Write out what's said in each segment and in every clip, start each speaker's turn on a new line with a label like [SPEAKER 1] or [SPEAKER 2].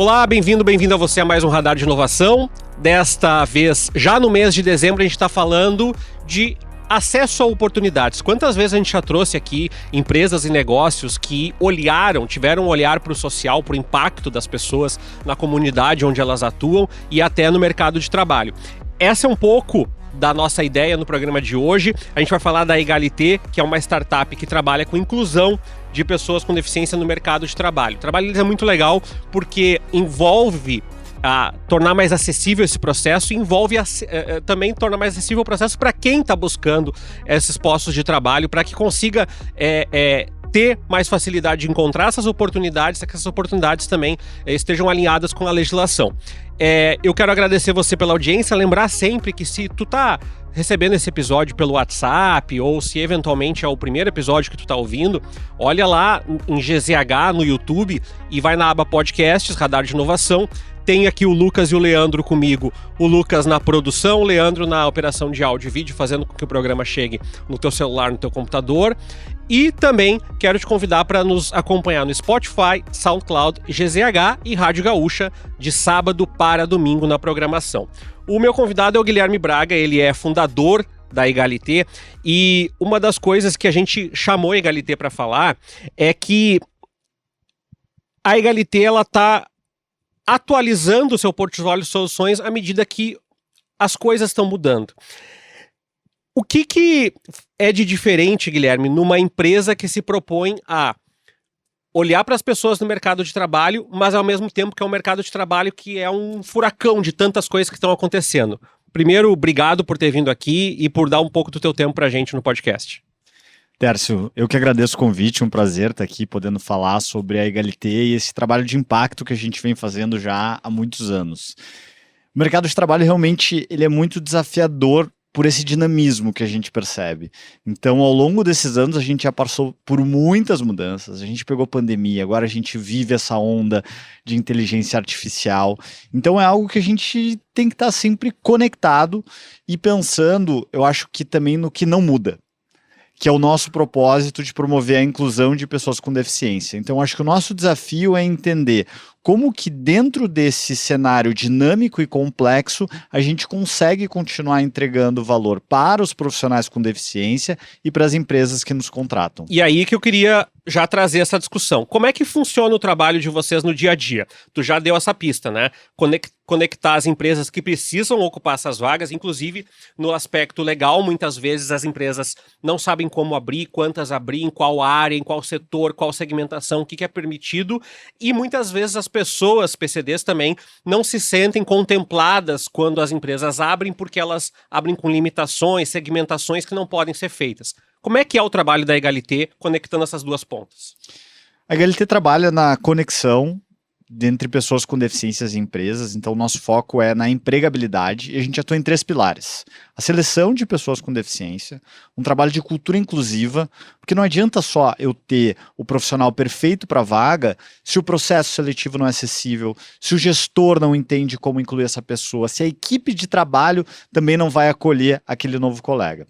[SPEAKER 1] Olá, bem-vindo a você a mais um Radar de Inovação. Desta vez, já no mês de dezembro, a gente está falando de acesso a oportunidades. Quantas vezes a gente já trouxe aqui empresas e negócios que tiveram um olhar para o social, para o impacto das pessoas na comunidade onde elas atuam e até no mercado de trabalho. Essa é um pouco da nossa ideia no programa de hoje. A gente vai falar da Egalité, que é uma startup que trabalha com inclusão de pessoas com deficiência no mercado de trabalho. O trabalho deles é muito legal porque envolve tornar mais acessível esse processo, também tornar mais acessível o processo para quem está buscando esses postos de trabalho, para que consiga ter mais facilidade de encontrar essas oportunidades, que essas oportunidades também estejam alinhadas com a legislação. Eu quero agradecer você pela audiência, lembrar sempre que se tu tá recebendo esse episódio pelo WhatsApp ou se eventualmente é o primeiro episódio que tu tá ouvindo, olha lá em GZH no YouTube e vai na aba Podcasts, Radar de Inovação. Tem aqui o Lucas e o Leandro comigo. O Lucas na produção, o Leandro na operação de áudio e vídeo, fazendo com que o programa chegue no teu celular, no teu computador. E também quero te convidar para nos acompanhar no Spotify, SoundCloud, GZH e Rádio Gaúcha, de sábado para domingo na programação. O meu convidado é o Guilherme Braga, ele é fundador da Egalité, e uma das coisas que a gente chamou a Egalité para falar é que a Egalité ela está atualizando o seu portfólio de soluções à medida que as coisas estão mudando. O que é de diferente, Guilherme, numa empresa que se propõe a olhar para as pessoas no mercado de trabalho, mas ao mesmo tempo que é um mercado de trabalho que é um furacão de tantas coisas que estão acontecendo? Primeiro, obrigado por ter vindo aqui e por dar um pouco do teu tempo para a gente no podcast.
[SPEAKER 2] Tércio, eu que agradeço o convite, um prazer estar aqui podendo falar sobre a Egalité e esse trabalho de impacto que a gente vem fazendo já há muitos anos. O mercado de trabalho realmente ele é muito desafiador por esse dinamismo que a gente percebe. Então, ao longo desses anos, a gente já passou por muitas mudanças, a gente pegou pandemia, agora a gente vive essa onda de inteligência artificial. Então, é algo que a gente tem que estar sempre conectado e pensando, eu acho que também no que não muda, que é o nosso propósito de promover a inclusão de pessoas com deficiência. Então, acho que o nosso desafio é entender como que dentro desse cenário dinâmico e complexo, a gente consegue continuar entregando valor para os profissionais com deficiência e para as empresas que nos contratam.
[SPEAKER 1] E aí que eu queria já trazer essa discussão. Como é que funciona o trabalho de vocês no dia a dia? Tu já deu essa pista, né? Conectar as empresas que precisam ocupar essas vagas, inclusive no aspecto legal, muitas vezes as empresas não sabem como abrir, quantas abrir, em qual área, em qual setor, qual segmentação, o que é permitido, e muitas vezes as pessoas, PCDs também, não se sentem contempladas quando as empresas abrem, porque elas abrem com limitações, segmentações que não podem ser feitas. Como é que é o trabalho da Egalité conectando essas duas pontas?
[SPEAKER 2] A Egalité trabalha na conexão entre pessoas com deficiências e empresas, então o nosso foco é na empregabilidade e a gente atua em 3 pilares. A seleção de pessoas com deficiência, um trabalho de cultura inclusiva, porque não adianta só eu ter o profissional perfeito para a vaga se o processo seletivo não é acessível, se o gestor não entende como incluir essa pessoa, se a equipe de trabalho também não vai acolher aquele novo colega.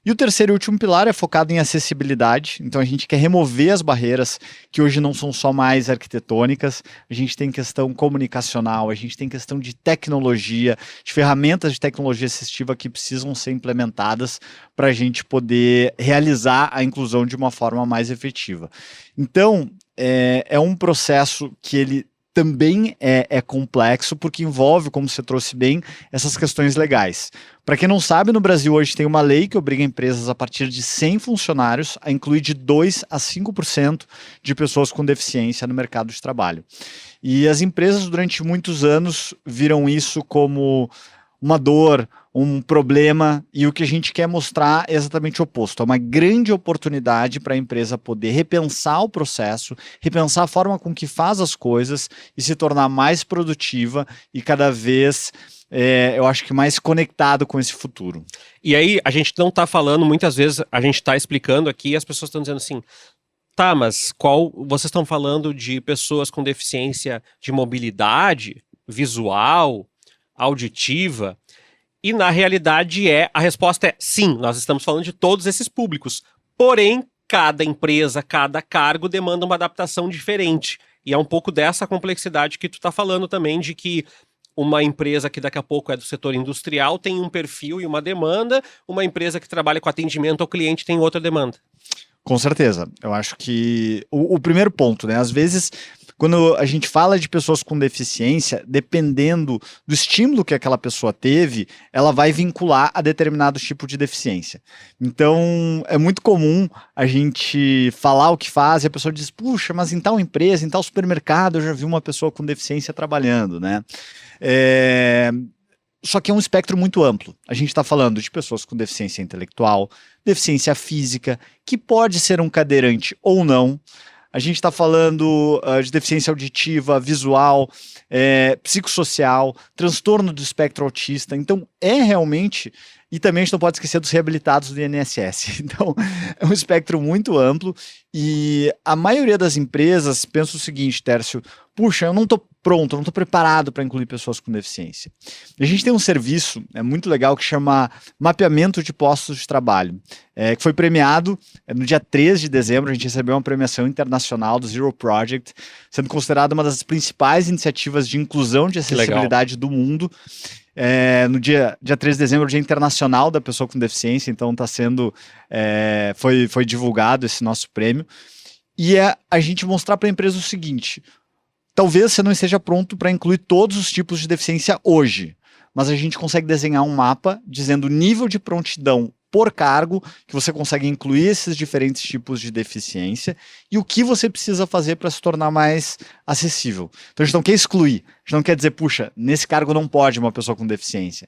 [SPEAKER 2] E o terceiro e último pilar é focado em acessibilidade, então a gente quer remover as barreiras que hoje não são só mais arquitetônicas, a gente tem questão comunicacional, a gente tem questão de tecnologia, de ferramentas de tecnologia assistiva que precisam ser implementadas para a gente poder realizar a inclusão de uma forma mais efetiva. Então, é um processo que ele também é complexo, porque envolve, como você trouxe bem, essas questões legais. Para quem não sabe, no Brasil hoje tem uma lei que obriga empresas a partir de 100 funcionários a incluir de 2 a 5% de pessoas com deficiência no mercado de trabalho. E as empresas durante muitos anos viram isso como uma dor, um problema, e o que a gente quer mostrar é exatamente o oposto. É uma grande oportunidade para a empresa poder repensar o processo, repensar a forma com que faz as coisas e se tornar mais produtiva e cada vez, eu acho que mais conectado com esse futuro.
[SPEAKER 1] E aí, a gente não está falando, muitas vezes a gente está explicando aqui e as pessoas estão dizendo assim, tá, mas vocês estão falando de pessoas com deficiência de mobilidade, visual, auditiva, e na realidade a resposta é sim, nós estamos falando de todos esses públicos, porém cada empresa, cada cargo demanda uma adaptação diferente. E é um pouco dessa complexidade que tu tá falando também, de que uma empresa que daqui a pouco é do setor industrial tem um perfil e uma demanda, uma empresa que trabalha com atendimento ao cliente tem outra demanda.
[SPEAKER 2] Com certeza. Eu acho que o primeiro ponto, né? Às vezes, quando a gente fala de pessoas com deficiência, dependendo do estímulo que aquela pessoa teve, ela vai vincular a determinado tipo de deficiência. Então, é muito comum a gente falar o que faz e a pessoa diz, puxa, mas em tal empresa, em tal supermercado, eu já vi uma pessoa com deficiência trabalhando, né? Só que é um espectro muito amplo. A gente está falando de pessoas com deficiência intelectual, deficiência física, que pode ser um cadeirante ou não. A gente está falando de deficiência auditiva, visual, psicossocial, transtorno do espectro autista. Então, é realmente... E também a gente não pode esquecer dos reabilitados do INSS. Então, é um espectro muito amplo e a maioria das empresas pensa o seguinte, Tércio, puxa, eu não estou pronto, eu não estou preparado para incluir pessoas com deficiência. E a gente tem um serviço muito legal que chama Mapeamento de Postos de Trabalho, que foi premiado no dia 13 de dezembro, a gente recebeu uma premiação internacional do Zero Project, sendo considerada uma das principais iniciativas de inclusão de acessibilidade do mundo. No dia 13 de dezembro, o Dia Internacional da Pessoa com Deficiência, então está sendo, foi divulgado esse nosso prêmio, e é a gente mostrar para a empresa o seguinte, talvez você não esteja pronto para incluir todos os tipos de deficiência hoje, mas a gente consegue desenhar um mapa dizendo o nível de prontidão por cargo que você consegue incluir esses diferentes tipos de deficiência e o que você precisa fazer para se tornar mais acessível. Então a gente não quer excluir, a gente não quer dizer, puxa, nesse cargo não pode uma pessoa com deficiência.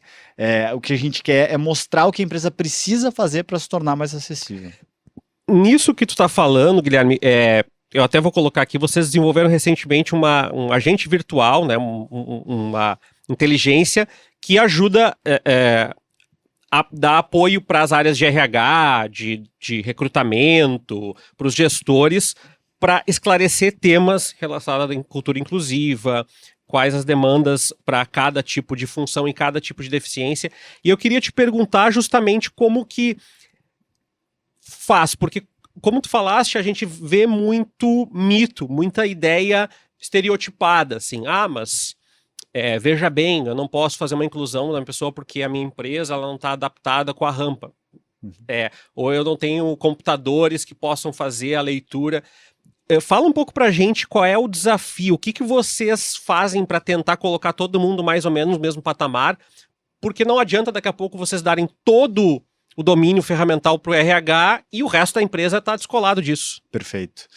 [SPEAKER 2] O que a gente quer é mostrar o que a empresa precisa fazer para se tornar mais acessível.
[SPEAKER 1] Nisso que tu está falando, Guilherme, eu até vou colocar aqui, vocês desenvolveram recentemente um agente virtual, né, uma inteligência que ajuda a dar apoio para as áreas de RH, de recrutamento, para os gestores, para esclarecer temas relacionados à cultura inclusiva, quais as demandas para cada tipo de função e cada tipo de deficiência. E eu queria te perguntar justamente como que faz, porque como tu falaste, a gente vê muito mito, muita ideia estereotipada, assim, mas veja bem, eu não posso fazer uma inclusão da pessoa porque a minha empresa ela não está adaptada com a rampa. Ou eu não tenho computadores que possam fazer a leitura. Fala um pouco pra gente qual é o desafio, o que vocês fazem para tentar colocar todo mundo mais ou menos no mesmo patamar, porque não adianta daqui a pouco vocês darem todo o domínio ferramental para o RH e o resto da empresa está descolado disso.
[SPEAKER 2] Perfeito.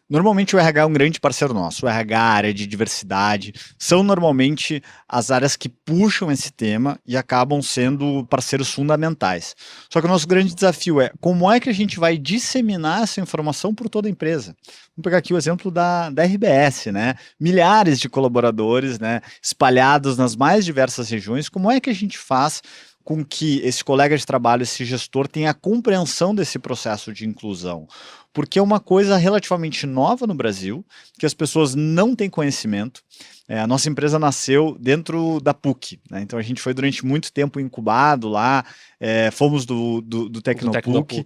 [SPEAKER 2] Normalmente o RH é um grande parceiro nosso. O RH, a área de diversidade, são normalmente as áreas que puxam esse tema e acabam sendo parceiros fundamentais. Só que o nosso grande desafio é como é que a gente vai disseminar essa informação por toda a empresa. Vamos pegar aqui o exemplo da RBS, né? Milhares de colaboradores, né, espalhados nas mais diversas regiões. Como é que a gente faz com que esse colega de trabalho, esse gestor, tenha a compreensão desse processo de inclusão? Porque é uma coisa relativamente nova no Brasil, que as pessoas não têm conhecimento. A nossa empresa nasceu dentro da PUC, né? Então a gente foi durante muito tempo incubado lá, fomos do Tecnopuc.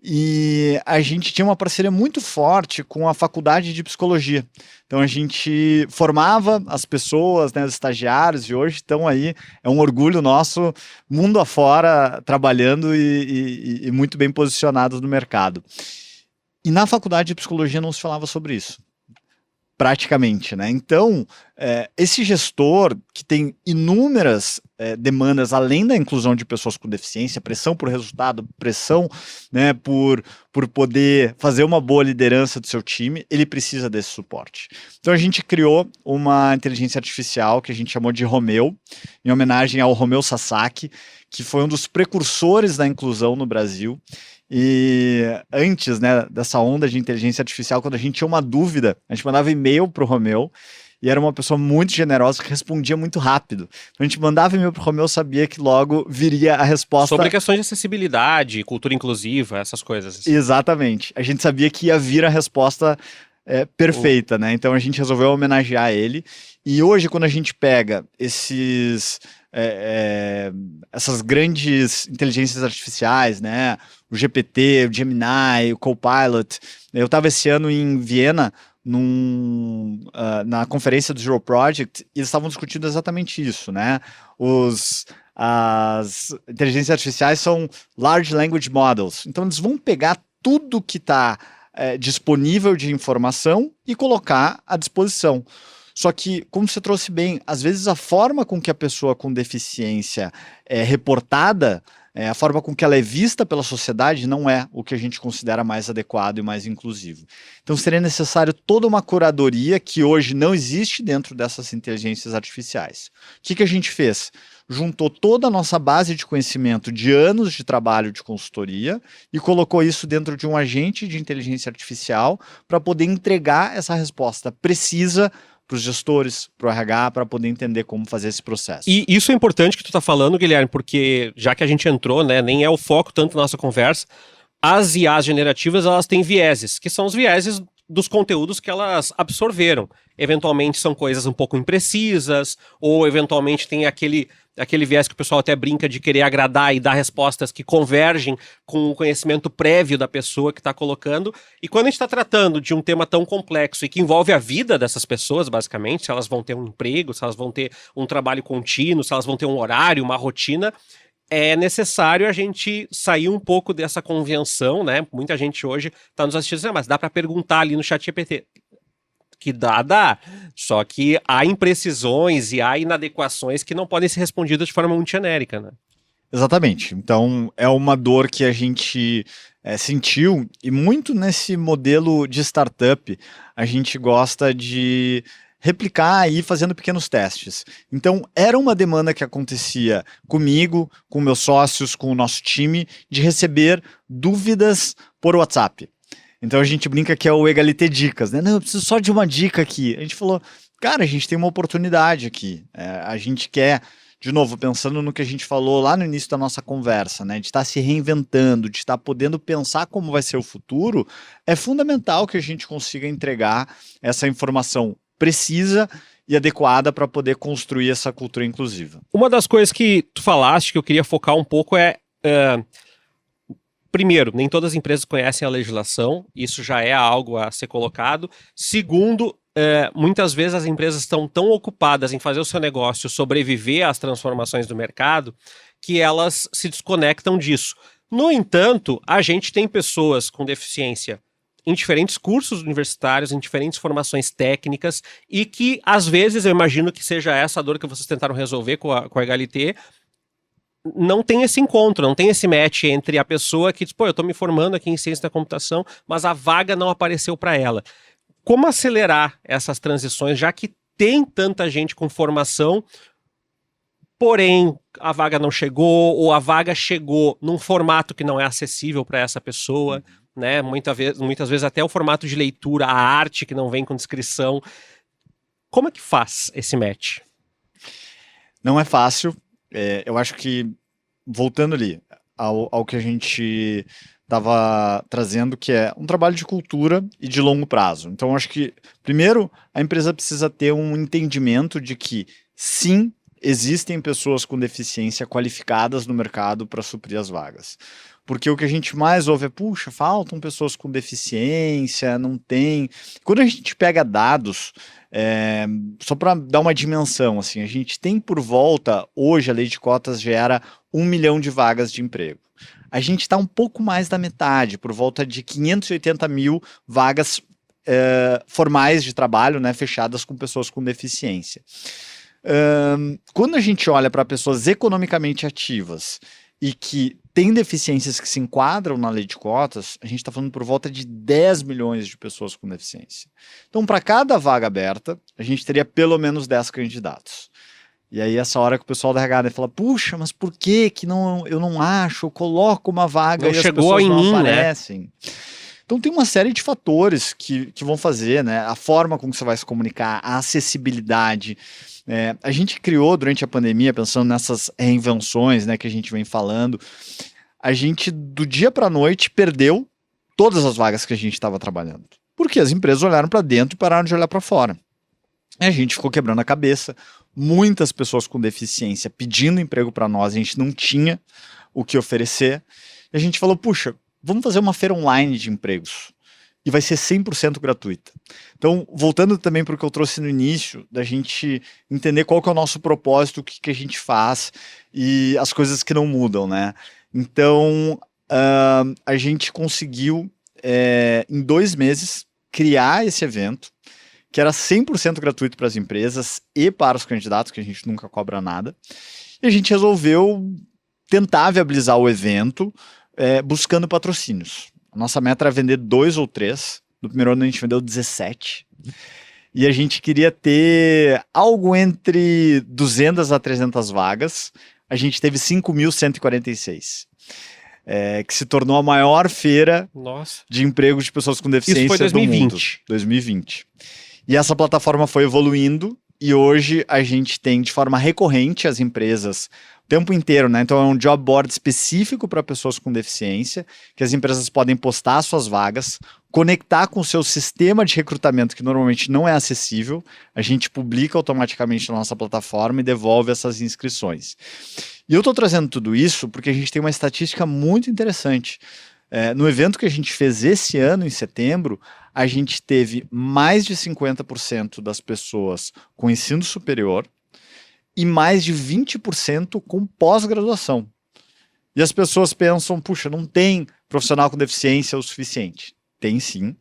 [SPEAKER 2] E a gente tinha uma parceria muito forte com a faculdade de psicologia. Então a gente formava as pessoas, né, os estagiários, e hoje estão aí, é um orgulho nosso, mundo afora, trabalhando e muito bem posicionados no mercado. E na faculdade de psicologia não se falava sobre isso, praticamente, né? Então, esse gestor que tem inúmeras demandas além da inclusão de pessoas com deficiência, pressão por resultado, pressão, né, por poder fazer uma boa liderança do seu time, ele precisa desse suporte. Então a gente criou uma inteligência artificial que a gente chamou de Romeu, em homenagem ao Romeu Sasaki, que foi um dos precursores da inclusão no Brasil. E antes, né, dessa onda de inteligência artificial, quando a gente tinha uma dúvida, a gente mandava e-mail para o Romeu, e era uma pessoa muito generosa que respondia muito rápido. Então a gente mandava e-mail para o Romeu, sabia que logo viria a resposta.
[SPEAKER 1] Sobre questões de acessibilidade, cultura inclusiva, essas coisas.
[SPEAKER 2] Exatamente. A gente sabia que ia vir a resposta perfeita, né? Então a gente resolveu homenagear ele. E hoje, quando a gente pega essas grandes inteligências artificiais, né? O GPT, o Gemini, o Copilot. Eu estava esse ano em Viena na conferência do Zero Project, e eles estavam discutindo exatamente isso, né? As inteligências artificiais são Large Language Models, então eles vão pegar tudo que está disponível de informação e colocar à disposição. Só que, como você trouxe bem, às vezes a forma com que a pessoa com deficiência é reportada, a forma com que ela é vista pela sociedade não é o que a gente considera mais adequado e mais inclusivo. Então seria necessário toda uma curadoria que hoje não existe dentro dessas inteligências artificiais. O que a gente fez? Juntou toda a nossa base de conhecimento de anos de trabalho de consultoria e colocou isso dentro de um agente de inteligência artificial para poder entregar essa resposta precisa para os gestores, para o RH, para poder entender como fazer esse processo.
[SPEAKER 1] E isso é importante que tu está falando, Guilherme, porque já que a gente entrou, né, nem é o foco tanto da nossa conversa, as IAs generativas, elas têm vieses, que são os vieses dos conteúdos que elas absorveram. Eventualmente são coisas um pouco imprecisas, ou eventualmente tem aquele viés que o pessoal até brinca de querer agradar e dar respostas que convergem com o conhecimento prévio da pessoa que está colocando. E quando a gente está tratando de um tema tão complexo e que envolve a vida dessas pessoas, basicamente, se elas vão ter um emprego, se elas vão ter um trabalho contínuo, se elas vão ter um horário, uma rotina, é necessário a gente sair um pouco dessa convenção, né? Muita gente hoje está nos assistindo, mas dá para perguntar ali no ChatGPT. Que dá. Só que há imprecisões e há inadequações que não podem ser respondidas de forma muito genérica, né?
[SPEAKER 2] Exatamente. Então, é uma dor que a gente sentiu, e muito nesse modelo de startup, a gente gosta de replicar e ir fazendo pequenos testes. Então, era uma demanda que acontecia comigo, com meus sócios, com o nosso time, de receber dúvidas por WhatsApp. Então a gente brinca que é o Egalité Dicas, né? Não, eu preciso só de uma dica aqui. A gente falou, cara, a gente tem uma oportunidade aqui. A gente quer, de novo, pensando no que a gente falou lá no início da nossa conversa, né? De estar se reinventando, de estar podendo pensar como vai ser o futuro, é fundamental que a gente consiga entregar essa informação precisa e adequada para poder construir essa cultura inclusiva.
[SPEAKER 1] Uma das coisas que tu falaste que eu queria focar um pouco primeiro, nem todas as empresas conhecem a legislação, isso já é algo a ser colocado. Segundo, muitas vezes as empresas estão tão ocupadas em fazer o seu negócio sobreviver às transformações do mercado que elas se desconectam disso. No entanto, a gente tem pessoas com deficiência em diferentes cursos universitários, em diferentes formações técnicas e que, às vezes, eu imagino que seja essa a dor que vocês tentaram resolver com a Egalité, não tem esse encontro, não tem esse match entre a pessoa que diz, pô, eu tô me formando aqui em ciência da computação, mas a vaga não apareceu para ela. Como acelerar essas transições, já que tem tanta gente com formação, porém a vaga não chegou, ou a vaga chegou num formato que não é acessível para essa pessoa, né? Muitas vezes até o formato de leitura, a arte que não vem com descrição. Como é que faz esse match?
[SPEAKER 2] Não é fácil. Eu acho que, voltando ali ao que a gente estava trazendo, que é um trabalho de cultura e de longo prazo. Então, acho que, primeiro, a empresa precisa ter um entendimento de que, sim, existem pessoas com deficiência qualificadas no mercado para suprir as vagas. Porque o que a gente mais ouve é, puxa, faltam pessoas com deficiência, não tem... Quando a gente pega dados... só para dar uma dimensão, assim, a gente tem por volta, hoje a lei de cotas gera 1 milhão de vagas de emprego. A gente está um pouco mais da metade, por volta de 580 mil vagas formais de trabalho, né, fechadas com pessoas com deficiência. Quando a gente olha para pessoas economicamente ativas e que têm deficiências que se enquadram na lei de cotas, a gente está falando por volta de 10 milhões de pessoas com deficiência. Então, para cada vaga aberta, a gente teria pelo menos 10 candidatos. E aí, essa hora que o pessoal da RH fala, puxa, mas por que eu não acho, eu coloco uma vaga
[SPEAKER 1] não
[SPEAKER 2] e as
[SPEAKER 1] chegou
[SPEAKER 2] pessoas
[SPEAKER 1] em
[SPEAKER 2] não
[SPEAKER 1] mim,
[SPEAKER 2] aparecem?
[SPEAKER 1] Né?
[SPEAKER 2] Então tem uma série de fatores que vão fazer, né? A forma como você vai se comunicar, a acessibilidade. A gente criou durante a pandemia, pensando nessas reinvenções, né, que a gente vem falando, a gente do dia para a noite perdeu todas as vagas que a gente estava trabalhando. Porque as empresas olharam para dentro e pararam de olhar para fora. E a gente ficou quebrando a cabeça, muitas pessoas com deficiência pedindo emprego para nós, a gente não tinha o que oferecer. E a gente falou, puxa, vamos fazer uma feira online de empregos. e vai ser 100% gratuita. Então, voltando também para o que eu trouxe no início, da gente entender qual que é o nosso propósito, o que a gente faz e as coisas que não mudam, né? Então, a gente conseguiu, em 2 meses, criar esse evento, que era 100% gratuito para as empresas e para os candidatos, que a gente nunca cobra nada. E a gente resolveu tentar viabilizar o evento buscando patrocínios. A nossa meta era vender 2 ou 3. No primeiro ano a gente vendeu 17. E a gente queria ter algo entre 200 a 300 vagas. A gente teve 5.146. Que se tornou a maior feira de emprego de pessoas com deficiência.
[SPEAKER 1] Isso foi 2020.
[SPEAKER 2] do mundo. 2020. E essa plataforma foi evoluindo e hoje a gente tem de forma recorrente as empresas o tempo inteiro, né? Então é um job board específico para pessoas com deficiência, que as empresas podem postar suas vagas, conectar com o seu sistema de recrutamento, que normalmente não é acessível. A gente publica automaticamente na nossa plataforma e devolve essas inscrições. E eu estou trazendo tudo isso porque a gente tem uma estatística muito interessante. No evento que a gente fez esse ano, em setembro, a gente teve mais de 50% das pessoas com ensino superior e mais de 20% com pós-graduação. E as pessoas pensam, puxa, não tem profissional com deficiência o suficiente. Tem sim,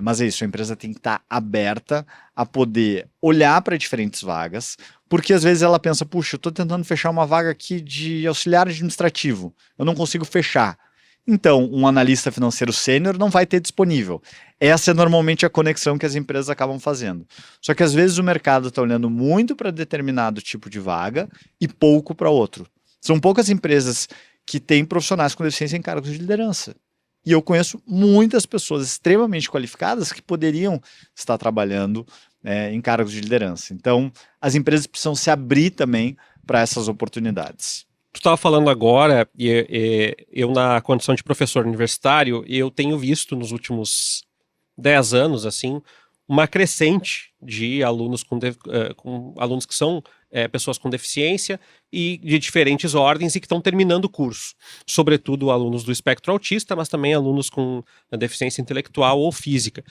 [SPEAKER 2] mas é isso, a empresa tem que estar aberta a poder olhar para diferentes vagas, porque às vezes ela pensa, puxa, eu estou tentando fechar uma vaga aqui de auxiliar administrativo, eu não consigo fechar. Então, um analista financeiro sênior não vai ter disponível. Essa é normalmente a conexão que as empresas acabam fazendo. Só que às vezes o mercado está olhando muito para determinado tipo de vaga e pouco para outro. São poucas empresas que têm profissionais com deficiência em cargos de liderança. E eu conheço muitas pessoas extremamente qualificadas que poderiam estar trabalhando em cargos de liderança. Então, as empresas precisam se abrir também para essas oportunidades.
[SPEAKER 1] Tu estava falando agora, e eu na condição de professor universitário, eu tenho visto nos últimos 10 anos, assim, uma crescente de alunos com alunos que são pessoas com deficiência e de diferentes ordens e que estão terminando o curso. Sobretudo alunos do espectro autista, mas também alunos com deficiência intelectual ou física.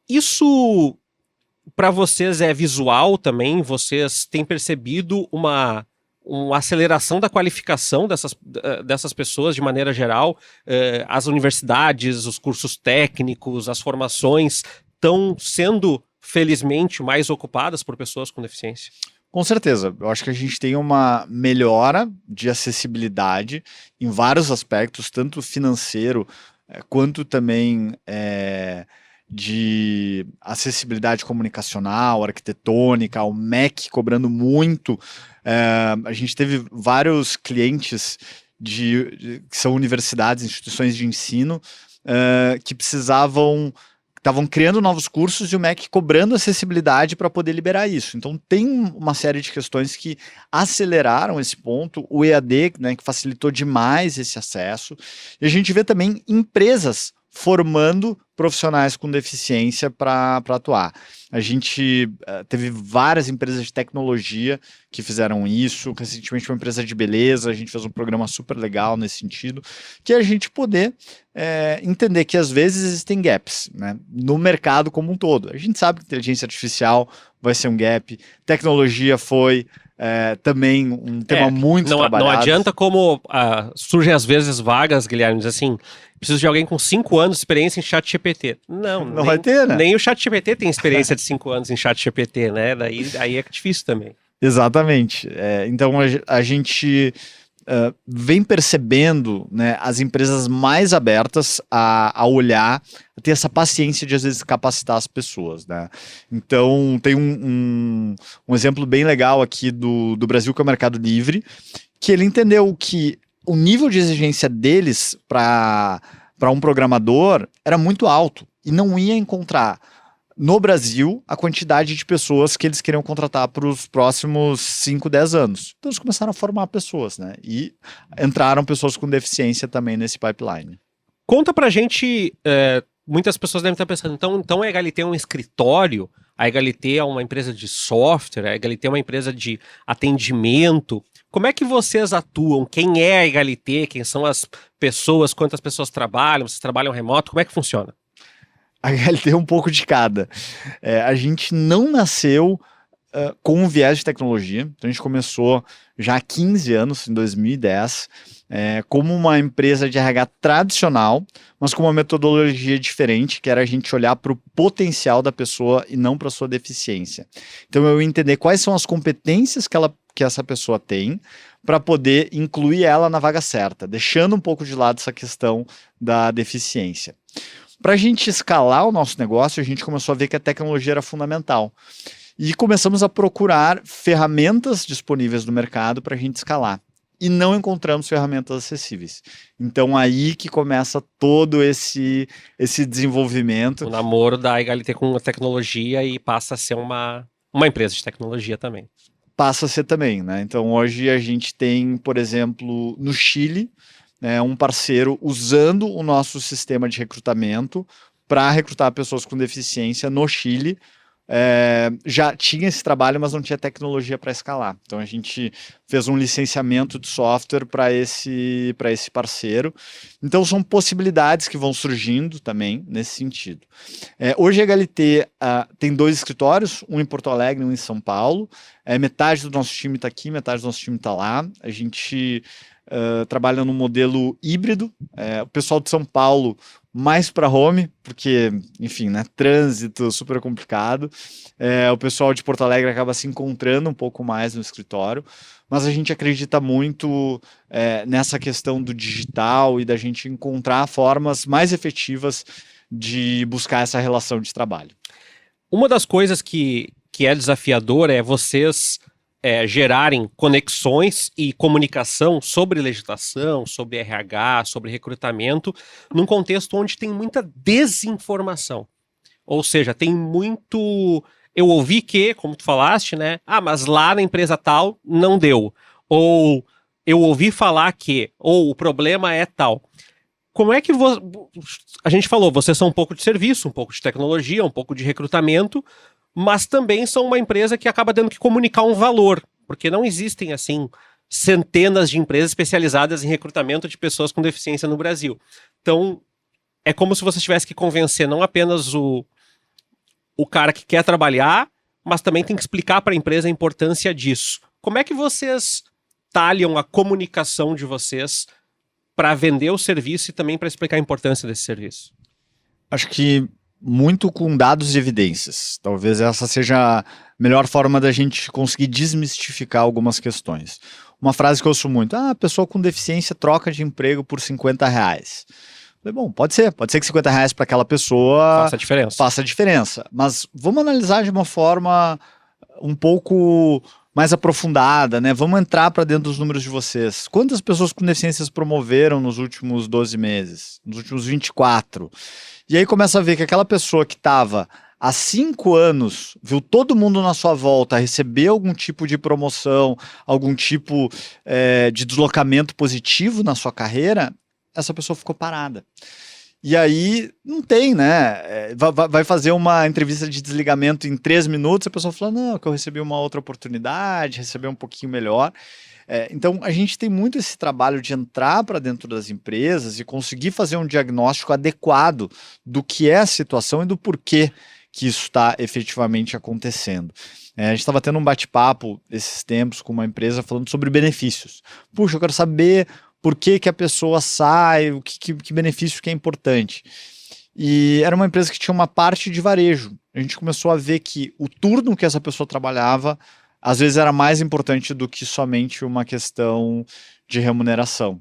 [SPEAKER 1] Isso, para vocês, é visual também? Vocês têm percebido uma aceleração da qualificação dessas pessoas de maneira geral? As universidades, os cursos técnicos, as formações estão sendo, felizmente, mais ocupadas por pessoas com deficiência?
[SPEAKER 2] Com certeza, eu acho que a gente tem uma melhora de acessibilidade em vários aspectos, tanto financeiro quanto também de acessibilidade comunicacional, arquitetônica, o MEC cobrando muito. A gente teve vários clientes que são universidades, instituições de ensino, que estavam criando novos cursos e o MEC cobrando acessibilidade para poder liberar isso. Então tem uma série de questões que aceleraram esse ponto, o EAD, né, que facilitou demais esse acesso, e a gente vê também empresas formando profissionais com deficiência para atuar. A gente teve várias empresas de tecnologia que fizeram isso, recentemente uma empresa de beleza, a gente fez um programa super legal nesse sentido, que é a gente poder entender que às vezes existem gaps, né, no mercado como um todo. A gente sabe que inteligência artificial vai ser um gap, tecnologia foi também um tema muito trabalhado.
[SPEAKER 1] Não adianta como surgem às vezes vagas, Guilherme, diz assim, preciso de alguém com 5 anos de experiência em ChatGPT. Não
[SPEAKER 2] vai ter, né?
[SPEAKER 1] Nem o ChatGPT tem experiência de 5 anos em ChatGPT, né? Aí é difícil também.
[SPEAKER 2] Exatamente. Então a gente vem percebendo, né, as empresas mais abertas a olhar, a ter essa paciência de às vezes capacitar as pessoas, né? Então tem um exemplo bem legal aqui do Brasil, que é o Mercado Livre, que ele entendeu que o nível de exigência deles para um programador era muito alto e não ia encontrar no Brasil a quantidade de pessoas que eles queriam contratar para os próximos 5, 10 anos. Então eles começaram a formar pessoas, né? E entraram pessoas com deficiência também nesse pipeline.
[SPEAKER 1] Conta pra gente, muitas pessoas devem estar pensando, então a Egalité é um escritório, a Egalité é uma empresa de software, a Egalité é uma empresa de atendimento. Como é que vocês atuam? Quem é a Egalité? Quem são as pessoas? Quantas pessoas trabalham? Vocês trabalham remoto? Como é que funciona?
[SPEAKER 2] A HLT é um pouco de cada. A gente não nasceu com um viés de tecnologia. Então a gente começou já há 15 anos, em 2010, como uma empresa de RH tradicional, mas com uma metodologia diferente, que era a gente olhar para o potencial da pessoa e não para a sua deficiência. Então eu entender quais são as competências que essa pessoa tem para poder incluir ela na vaga certa, deixando um pouco de lado essa questão da deficiência. Para a gente escalar o nosso negócio, a gente começou a ver que a tecnologia era fundamental. E começamos a procurar ferramentas disponíveis no mercado para a gente escalar. E não encontramos ferramentas acessíveis. Então aí que começa todo esse desenvolvimento.
[SPEAKER 1] O namoro da HLT com a tecnologia e passa a ser uma empresa de tecnologia também.
[SPEAKER 2] Passa a ser também, né? Então hoje a gente tem, por exemplo, no Chile, um parceiro usando o nosso sistema de recrutamento para recrutar pessoas com deficiência no Chile. Já tinha esse trabalho, mas não tinha tecnologia para escalar. Então a gente fez um licenciamento de software para esse parceiro. Então são possibilidades que vão surgindo também nesse sentido. Hoje a HLT tem 2 escritórios, um em Porto Alegre e um em São Paulo. Metade do nosso time está aqui, metade do nosso time está lá. A gente trabalha no modelo híbrido. O pessoal de São Paulo mais para home, porque, enfim, né, trânsito super complicado. O pessoal de Porto Alegre acaba se encontrando um pouco mais no escritório, mas a gente acredita muito nessa questão do digital e da gente encontrar formas mais efetivas de buscar essa relação de trabalho.
[SPEAKER 1] Uma das coisas que é desafiadora é vocês gerarem conexões e comunicação sobre legislação, sobre RH, sobre recrutamento, num contexto onde tem muita desinformação. Ou seja, tem muito... Eu ouvi que, como tu falaste, né? Mas lá na empresa tal não deu. Ou eu ouvi falar que, ou o problema é tal. Como é que a gente falou, vocês são um pouco de serviço, um pouco de tecnologia, um pouco de recrutamento, mas também são uma empresa que acaba tendo que comunicar um valor, porque não existem, assim, centenas de empresas especializadas em recrutamento de pessoas com deficiência no Brasil. Então, é como se você tivesse que convencer não apenas o cara que quer trabalhar, mas também tem que explicar para a empresa a importância disso. Como é que vocês talham a comunicação de vocês para vender o serviço e também para explicar a importância desse serviço?
[SPEAKER 2] Acho que muito com dados e evidências. Talvez essa seja a melhor forma da gente conseguir desmistificar algumas questões. Uma frase que eu ouço muito: a pessoa com deficiência troca de emprego por R$50. Bom, pode ser que R$50 para aquela pessoa faça a diferença. Mas vamos analisar de uma forma um pouco mais aprofundada, né? Vamos entrar para dentro dos números de vocês. Quantas pessoas com deficiências promoveram nos últimos 12 meses? Nos últimos 24? E aí começa a ver que aquela pessoa que estava há 5 anos, viu todo mundo na sua volta receber algum tipo de promoção, algum tipo de deslocamento positivo na sua carreira, essa pessoa ficou parada. E aí não tem, né? Vai fazer uma entrevista de desligamento em 3 minutos, a pessoa fala, não, que eu recebi uma outra oportunidade, recebi um pouquinho melhor. Então a gente tem muito esse trabalho de entrar para dentro das empresas e conseguir fazer um diagnóstico adequado do que é a situação e do porquê que isso está efetivamente acontecendo. A gente estava tendo um bate-papo esses tempos com uma empresa falando sobre benefícios. Puxa, eu quero saber por que a pessoa sai, que benefício que é importante. E era uma empresa que tinha uma parte de varejo. A gente começou a ver que o turno que essa pessoa trabalhava, às vezes era mais importante do que somente uma questão de remuneração.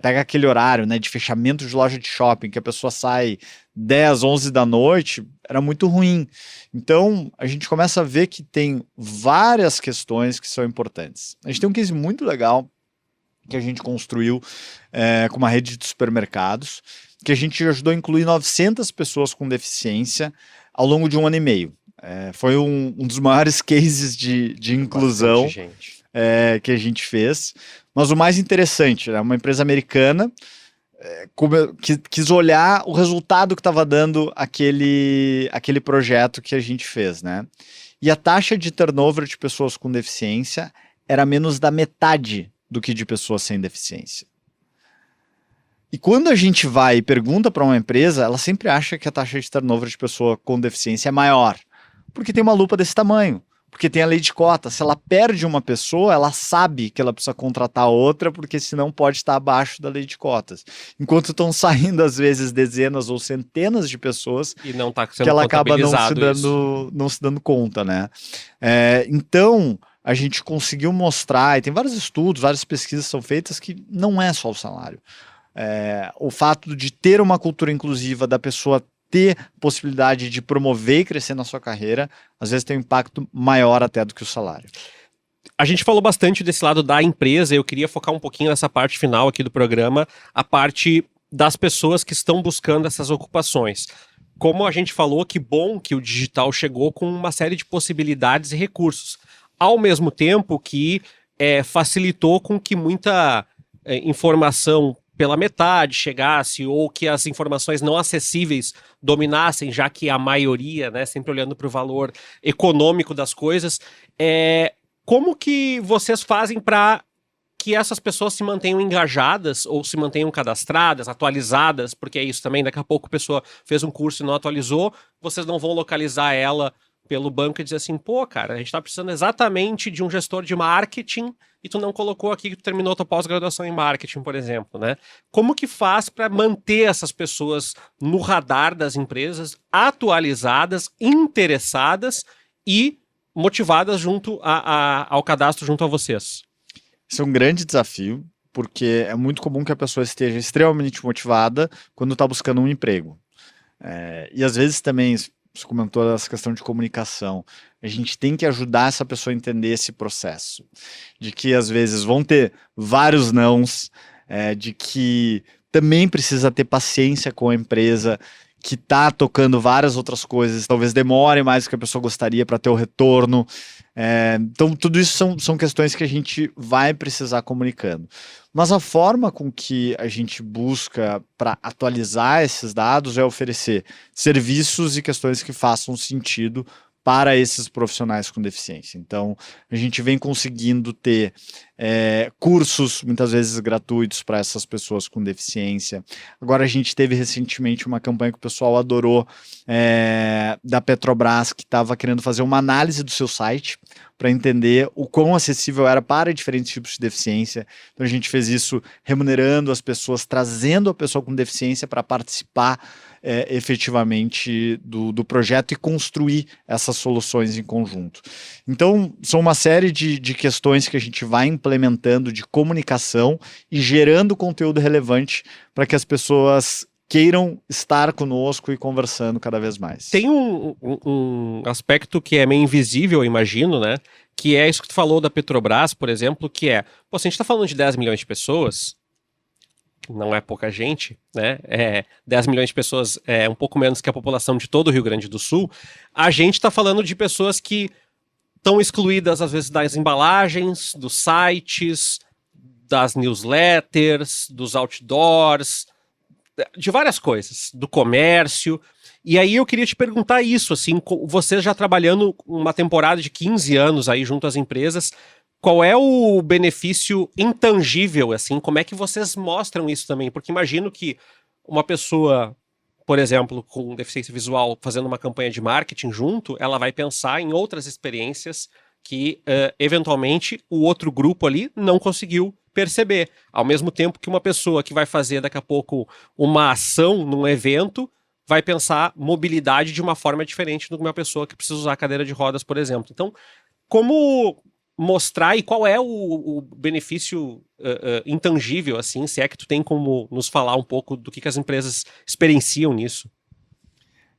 [SPEAKER 2] Pega aquele horário, né, de fechamento de loja de shopping, que a pessoa sai 10, 11 da noite, era muito ruim. Então, a gente começa a ver que tem várias questões que são importantes. A gente tem um case muito legal que a gente construiu com uma rede de supermercados, que a gente ajudou a incluir 900 pessoas com deficiência ao longo de 1 ano e meio. Foi um dos maiores cases de inclusão que a gente fez. Mas o mais interessante, uma empresa americana que quis olhar o resultado que estava dando aquele projeto que a gente fez, né? E a taxa de turnover de pessoas com deficiência era menos da metade do que de pessoas sem deficiência. E quando a gente vai e pergunta para uma empresa, ela sempre acha que a taxa de turnover de pessoa com deficiência é maior, porque tem uma lupa desse tamanho, porque tem a lei de cota. Se ela perde uma pessoa, ela sabe que ela precisa contratar outra, porque senão pode estar abaixo da lei de cotas. Enquanto estão saindo, às vezes, dezenas ou centenas de pessoas
[SPEAKER 1] E não está sendo
[SPEAKER 2] que ela acaba
[SPEAKER 1] contabilizado
[SPEAKER 2] não se dando conta, né? Então, a gente conseguiu mostrar, e tem vários estudos, várias pesquisas são feitas, que não é só o salário. O fato de ter uma cultura inclusiva, da pessoa ter possibilidade de promover e crescer na sua carreira, às vezes tem um impacto maior até do que o salário.
[SPEAKER 1] A gente falou bastante desse lado da empresa, eu queria focar um pouquinho nessa parte final aqui do programa, a parte das pessoas que estão buscando essas ocupações. Como a gente falou, que bom que o digital chegou com uma série de possibilidades e recursos, ao mesmo tempo que facilitou com que muita informação pela metade chegasse, ou que as informações não acessíveis dominassem, já que a maioria, né, sempre olhando para o valor econômico das coisas. Como que vocês fazem para que essas pessoas se mantenham engajadas ou se mantenham cadastradas, atualizadas, porque é isso também, daqui a pouco a pessoa fez um curso e não atualizou, vocês não vão localizar ela pelo banco e dizer assim, pô, cara, a gente tá precisando exatamente de um gestor de marketing e tu não colocou aqui que tu terminou tua pós-graduação em marketing, por exemplo, né? Como que faz para manter essas pessoas no radar das empresas, atualizadas, interessadas e motivadas junto ao cadastro junto a vocês?
[SPEAKER 2] Isso é um grande desafio, porque é muito comum que a pessoa esteja extremamente motivada quando está buscando um emprego. E às vezes também, você comentou essa questão de comunicação, a gente tem que ajudar essa pessoa a entender esse processo, de que às vezes vão ter vários nãos, de que também precisa ter paciência com a empresa, que está tocando várias outras coisas, talvez demore mais do que a pessoa gostaria para ter o retorno. Então, tudo isso são questões que a gente vai precisar comunicando. Mas a forma com que a gente busca para atualizar esses dados é oferecer serviços e questões que façam sentido para esses profissionais com deficiência. Então, a gente vem conseguindo ter cursos, muitas vezes gratuitos, para essas pessoas com deficiência. Agora, a gente teve recentemente uma campanha que o pessoal adorou, da Petrobras, que estava querendo fazer uma análise do seu site para entender o quão acessível era para diferentes tipos de deficiência. Então, a gente fez isso remunerando as pessoas, trazendo a pessoa com deficiência para participar efetivamente do projeto e construir essas soluções em conjunto. Então, são uma série de questões que a gente vai implementando de comunicação e gerando conteúdo relevante para que as pessoas queiram estar conosco e conversando cada vez mais.
[SPEAKER 1] Tem um aspecto que é meio invisível, eu imagino, né? Que é isso que tu falou da Petrobras, por exemplo, que pô, se a gente tá falando de 10 milhões de pessoas, não é pouca gente, né? 10 milhões de pessoas é um pouco menos que a população de todo o Rio Grande do Sul. A gente está falando de pessoas que estão excluídas, às vezes, das embalagens, dos sites, das newsletters, dos outdoors, de várias coisas, do comércio. E aí eu queria te perguntar isso, assim, você já trabalhando uma temporada de 15 anos aí junto às empresas, qual é o benefício intangível, assim, como é que vocês mostram isso também? Porque imagino que uma pessoa, por exemplo, com deficiência visual, fazendo uma campanha de marketing junto, ela vai pensar em outras experiências que, eventualmente, o outro grupo ali não conseguiu perceber. Ao mesmo tempo que uma pessoa que vai fazer, daqui a pouco, uma ação num evento, vai pensar mobilidade de uma forma diferente do que uma pessoa que precisa usar cadeira de rodas, por exemplo. Então, como mostrar e qual é o benefício intangível, assim, se é que tu tem como nos falar um pouco do que as empresas experienciam nisso?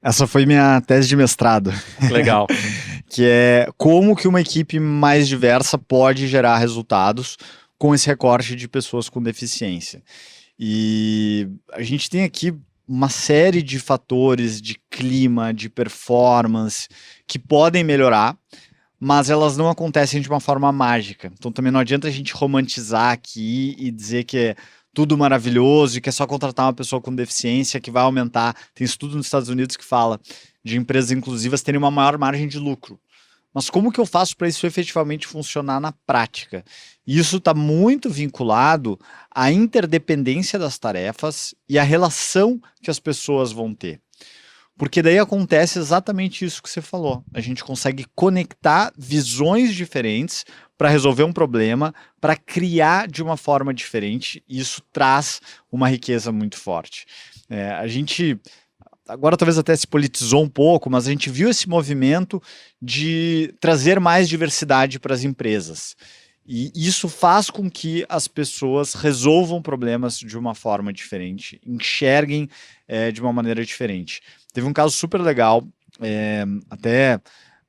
[SPEAKER 2] Essa foi minha tese de mestrado.
[SPEAKER 1] Legal.
[SPEAKER 2] Que é como que uma equipe mais diversa pode gerar resultados com esse recorte de pessoas com deficiência. E a gente tem aqui uma série de fatores de clima, de performance, que podem melhorar, mas elas não acontecem de uma forma mágica. Então também não adianta a gente romantizar aqui e dizer que é tudo maravilhoso e que é só contratar uma pessoa com deficiência que vai aumentar. Tem estudo nos Estados Unidos que fala de empresas inclusivas terem uma maior margem de lucro, Mas como que eu faço para isso efetivamente funcionar na prática? Isso está muito vinculado à interdependência das tarefas e à relação que as pessoas vão ter. Porque daí acontece exatamente isso que você falou. A gente consegue conectar visões diferentes para resolver um problema, para criar de uma forma diferente, e isso traz uma riqueza muito forte. A gente agora talvez até se politizou um pouco, mas a gente viu esse movimento de trazer mais diversidade para as empresas. E isso faz com que as pessoas resolvam problemas de uma forma diferente, enxerguem de uma maneira diferente. Teve um caso super legal, até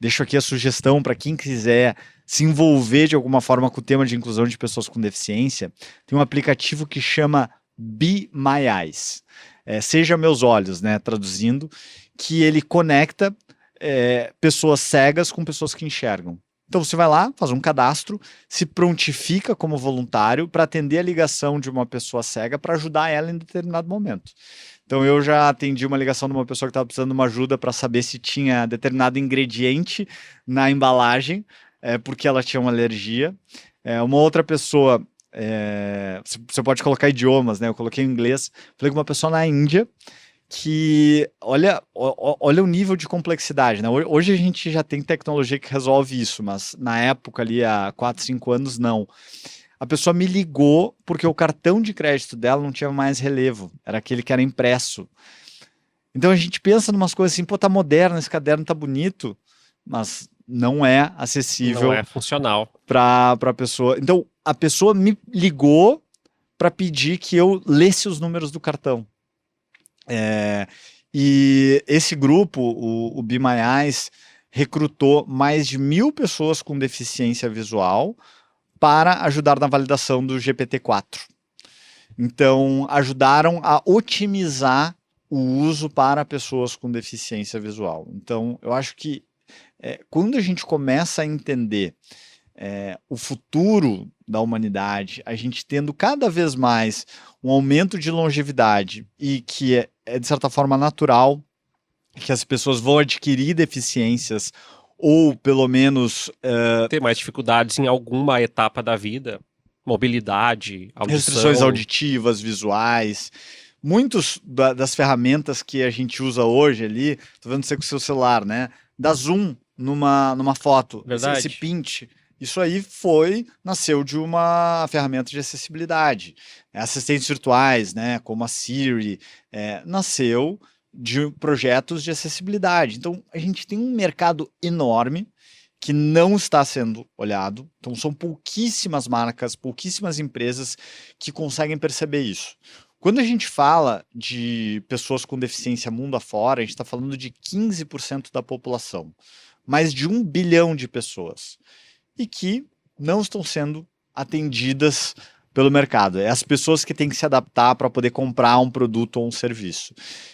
[SPEAKER 2] deixo aqui a sugestão para quem quiser se envolver de alguma forma com o tema de inclusão de pessoas com deficiência. Tem um aplicativo que chama Be My Eyes. Seja Meus Olhos, né, traduzindo, que ele conecta pessoas cegas com pessoas que enxergam. Então você vai lá, faz um cadastro, se prontifica como voluntário para atender a ligação de uma pessoa cega para ajudar ela em determinado momento. Então eu já atendi uma ligação de uma pessoa que estava precisando de uma ajuda para saber se tinha determinado ingrediente na embalagem, porque ela tinha uma alergia. Uma outra pessoa, você pode colocar idiomas, né? Eu coloquei em inglês, falei com uma pessoa na Índia, que olha o nível de complexidade, né? Hoje a gente já tem tecnologia que resolve isso, mas na época ali, há 4, 5 anos, não. A pessoa me ligou porque o cartão de crédito dela não tinha mais relevo, era aquele que era impresso. Então a gente pensa em umas coisas assim, pô, tá moderno, esse caderno tá bonito, mas não é acessível.
[SPEAKER 1] Não é funcional.
[SPEAKER 2] Para a pessoa. Então a pessoa me ligou para pedir que eu lesse os números do cartão. E esse grupo, o Be My Eyes, recrutou mais de 1.000 pessoas com deficiência visual para ajudar na validação do GPT-4. Então, ajudaram a otimizar o uso para pessoas com deficiência visual. Então, eu acho que quando a gente começa a entender o futuro da humanidade, a gente tendo cada vez mais um aumento de longevidade e que é de certa forma natural que as pessoas vão adquirir deficiências ou pelo menos
[SPEAKER 1] ter mais dificuldades em alguma etapa da vida, mobilidade, audição.
[SPEAKER 2] Restrições auditivas, visuais. Muitos das ferramentas que a gente usa hoje ali, tô vendo você com o seu celular, né? Dá zoom numa foto.
[SPEAKER 1] Verdade.
[SPEAKER 2] Esse pint. Isso aí nasceu de uma ferramenta de acessibilidade. Assistentes virtuais, né, como a Siri, nasceu de projetos de acessibilidade. Então, a gente tem um mercado enorme que não está sendo olhado. Então, são pouquíssimas marcas, pouquíssimas empresas que conseguem perceber isso. Quando a gente fala de pessoas com deficiência mundo afora, a gente está falando de 15% da população. Mais de 1 bilhão de pessoas. E que não estão sendo atendidas pelo mercado. É as pessoas que têm que se adaptar para poder comprar um produto ou um serviço.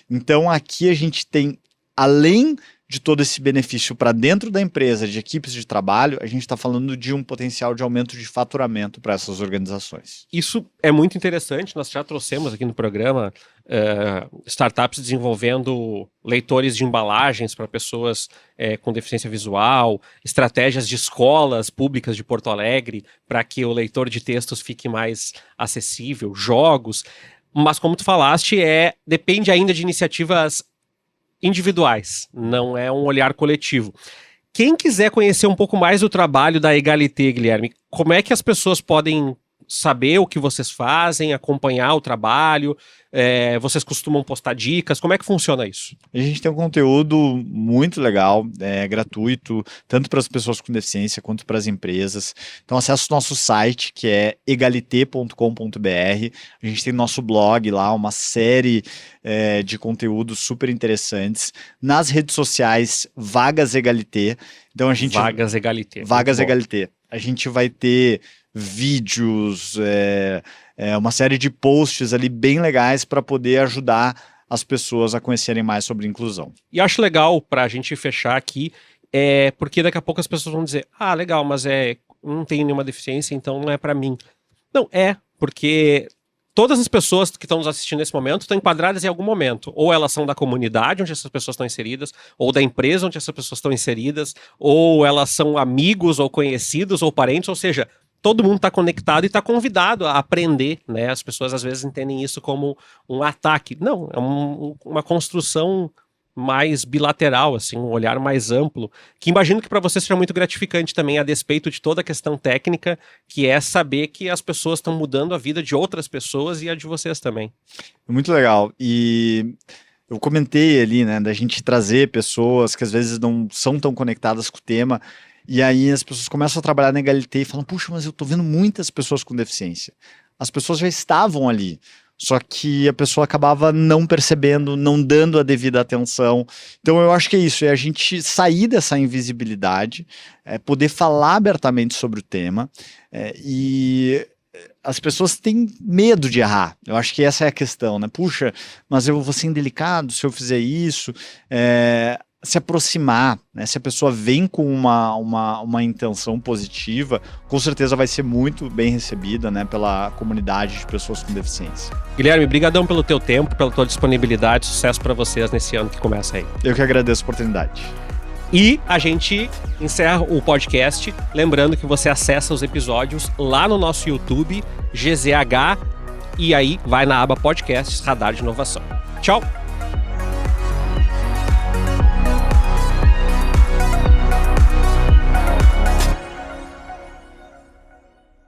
[SPEAKER 2] Então aqui a gente tem, além de todo esse benefício para dentro da empresa, de equipes de trabalho, a gente está falando de um potencial de aumento de faturamento para essas organizações.
[SPEAKER 1] Isso é muito interessante, nós já trouxemos aqui no programa startups desenvolvendo leitores de embalagens para pessoas com deficiência visual, estratégias de escolas públicas de Porto Alegre para que o leitor de textos fique mais acessível, jogos, mas como tu falaste, depende ainda de iniciativas individuais, não é um olhar coletivo. Quem quiser conhecer um pouco mais do trabalho da Egalité, Guilherme, como é que as pessoas podem saber o que vocês fazem, acompanhar o trabalho? Vocês costumam postar dicas? Como é que funciona isso?
[SPEAKER 2] A gente tem um conteúdo muito legal, gratuito, tanto para as pessoas com deficiência quanto para as empresas. Então acesse o nosso site, que é egalité.com.br. A gente tem nosso blog lá, uma série de conteúdos super interessantes. Nas redes sociais, Vagas Egalité. Então a gente
[SPEAKER 1] Vagas Egalité.
[SPEAKER 2] Vagas Egalité. A gente vai ter vídeos, uma série de posts ali bem legais para poder ajudar as pessoas a conhecerem mais sobre inclusão.
[SPEAKER 1] E acho legal, para a gente fechar aqui, porque daqui a pouco as pessoas vão dizer, legal, mas não tenho nenhuma deficiência, então não é para mim. Não, porque todas as pessoas que estão nos assistindo nesse momento estão enquadradas em algum momento. Ou elas são da comunidade onde essas pessoas estão inseridas, ou da empresa onde essas pessoas estão inseridas, ou elas são amigos, ou conhecidos, ou parentes, ou seja, todo mundo está conectado e está convidado a aprender, né? As pessoas às vezes entendem isso como um ataque. Não, é uma construção mais bilateral, assim, um olhar mais amplo, que imagino que para você seja muito gratificante também, a despeito de toda a questão técnica, que é saber que as pessoas estão mudando a vida de outras pessoas e a de vocês também.
[SPEAKER 2] Muito legal. E eu comentei ali, né, da gente trazer pessoas que às vezes não são tão conectadas com o tema, e aí as pessoas começam a trabalhar na Egalité e falam, puxa, mas eu tô vendo muitas pessoas com deficiência. As pessoas já estavam ali, só que a pessoa acabava não percebendo, não dando a devida atenção. Então eu acho que é isso, é a gente sair dessa invisibilidade, poder falar abertamente sobre o tema, e as pessoas têm medo de errar. Eu acho que essa é a questão, né? Puxa, mas eu vou ser indelicado se eu fizer isso. Se aproximar, né? Se a pessoa vem com uma intenção positiva, com certeza vai ser muito bem recebida, né, pela comunidade de pessoas com deficiência.
[SPEAKER 1] Guilherme, brigadão pelo teu tempo, pela tua disponibilidade, sucesso para vocês nesse ano que começa aí.
[SPEAKER 2] Eu que agradeço a oportunidade.
[SPEAKER 1] E a gente encerra o podcast, lembrando que você acessa os episódios lá no nosso YouTube, GZH, e aí vai na aba Podcasts Radar de Inovação. Tchau!